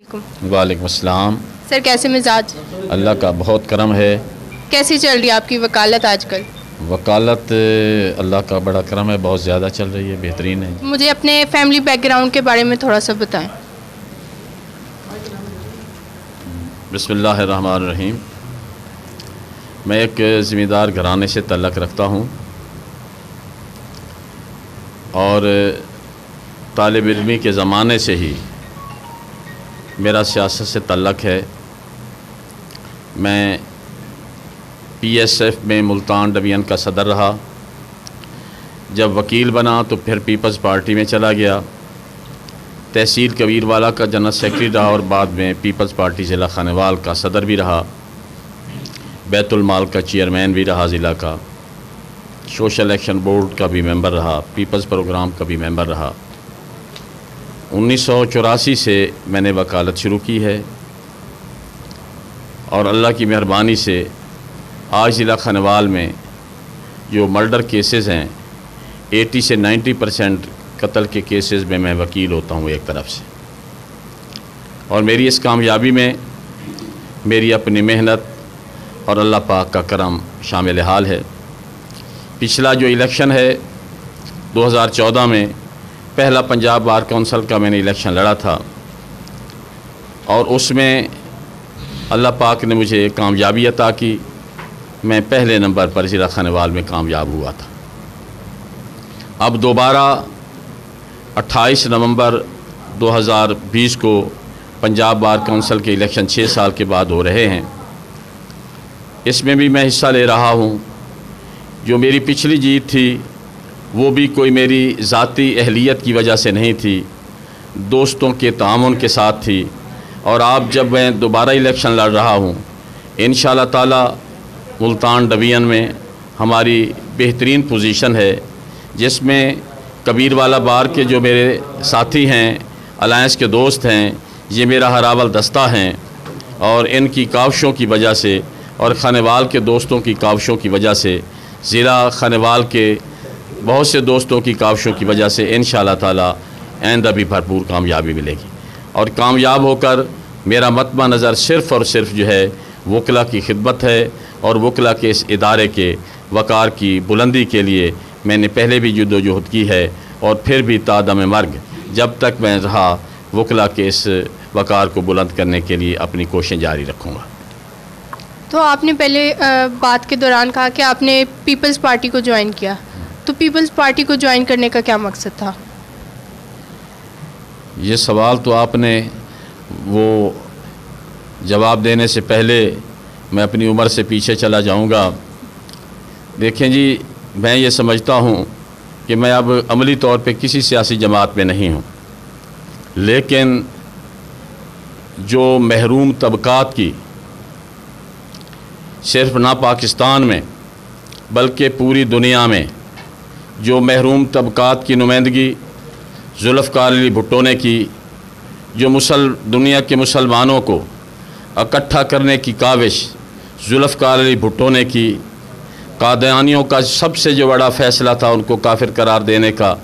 वालेकुम अस्सलाम। सर कैसे मिजाज? अल्लाह का बहुत करम है। कैसी चल रही है आपकी वकालत आजकल? वकालत अल्लाह का बड़ा करम है, बहुत ज़्यादा चल रही है, बेहतरीन है। मुझे अपने फैमिली बैकग्राउंड के बारे में थोड़ा सा बताएं। बिस्मिल्लाहिर्रहमानिर्रहीम। मैं एक ज़िम्मेदार घराने से तल्लक़ रखता हूँ और तालिब इल्मी के ज़माने से ही मेरा सियासत से तल्लक़ है। मैं PSF में मुल्तान डिवीज़न का सदर रहा। जब वकील बना तो फिर पीपल्स पार्टी में चला गया। तहसील कबीरवाला का जनरल सेक्रेटरी रहा और बाद में पीपल्स पार्टी ज़िला खानेवाल का सदर भी रहा। बैतुल माल का चेयरमैन भी रहा ज़िला का। सोशल एक्शन बोर्ड का भी मेंबर रहा। पीपल्स प्रोग्राम का भी मेंबर रहा। 1984 से मैंने वकालत शुरू की है और अल्लाह की मेहरबानी से आज ज़िला खानेवाल में जो मर्डर केसेस हैं 80 से 90% कत्ल के केसेस में मैं वकील होता हूँ एक तरफ से। और मेरी इस कामयाबी में मेरी अपनी मेहनत और अल्लाह पाक का करम शामिल हाल है। पिछला जो इलेक्शन है 2014 में पहला पंजाब बार काउंसिल का मैंने इलेक्शन लड़ा था और उसमें अल्लाह पाक ने मुझे कामयाबी अता की। मैं पहले नंबर पर ज़िला खानेवाल में कामयाब हुआ था। अब दोबारा 28 नवंबर 2020 को पंजाब बार काउंसिल के इलेक्शन 6 साल के बाद हो रहे हैं। इसमें भी मैं हिस्सा ले रहा हूँ। जो मेरी पिछली जीत थी वो भी कोई मेरी ज़ाती अहलियत की वजह से नहीं थी, दोस्तों के तामुन के साथ थी। और आप जब मैं दोबारा इलेक्शन लड़ रहा हूँ, इंशाअल्लाह ताला मुल्तान डिवीज़न में हमारी बेहतरीन पोजीशन है, जिसमें कबीरवाला बार के जो मेरे साथी हैं, अलायंस के दोस्त हैं, ये मेरा हरावल दस्ता हैं और इनकी काविशों की वजह से और खानेवाल के दोस्तों की काविशों की वजह से, ज़िला खानेवाल के बहुत से दोस्तों की काविशों की वजह से इंशाअल्लाह ताला आइंदा भी भरपूर कामयाबी मिलेगी। और कामयाब होकर मेरा मतबा नज़र सिर्फ़ और सिर्फ जो है वकला की खिदमत है और वकला के इस इदारे के वक़ार की बुलंदी के लिए मैंने पहले भी जद्दोजहद की है और फिर भी तादम मर्ग जब तक मैं रहा वकला के इस वक़ार को बुलंद करने के लिए अपनी कोशिशें जारी रखूँगा। तो आपने पहले बात के दौरान कहा कि आपने पीपल्स पार्टी को ज्वाइन किया, तो पीपल्स पार्टी को ज्वाइन करने का क्या मकसद था? ये सवाल तो आपने वो जवाब देने से पहले मैं अपनी उम्र से पीछे चला जाऊंगा। देखें जी, मैं ये समझता हूँ कि मैं अब अमली तौर पे किसी सियासी जमात में नहीं हूँ, लेकिन जो महरूम तबकात की सिर्फ ना पाकिस्तान में बल्कि पूरी दुनिया में जो महरूम तबकात की नुमाइंदगी जुल्फ़िकार अली भुट्टो ने की, जो दुनिया के मुसलमानों को इकट्ठा करने की काविश जुल्फ़िकार अली भुट्टो ने की, कादियानियों का सबसे जो बड़ा फ़ैसला था उनको काफिर करार देने का,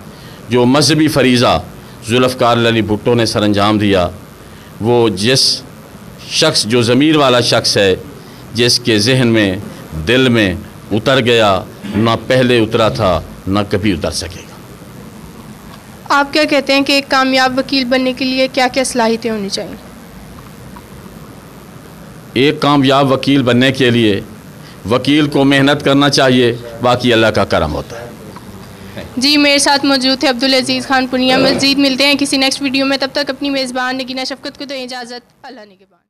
जो मजहबी फरीज़ा जुल्फ़िकार अली भुट्टो ने सरअंजाम दिया, वो जिस शख्स जो ज़मीर वाला शख्स है, जिसके जहन में दिल में उतर गया, ना पहले उतरा था ना कभी उतर सकेगा। आप क्या कहते हैं कि एक कामयाब वकील बनने के लिए क्या क्या सलाहियतें होनी चाहिए? एक कामयाब वकील बनने के लिए वकील को मेहनत करना चाहिए, बाकी अल्लाह का करम होता है। जी, मेरे साथ मौजूद थे अब्दुल अजीज़ खान पुनिया। मज़ीद मिलते हैं किसी नेक्स्ट वीडियो में, तब तक अपनी मेज़बान नगीना शफ़क़त को दो इजाज़त। अल्लाह निगहबान।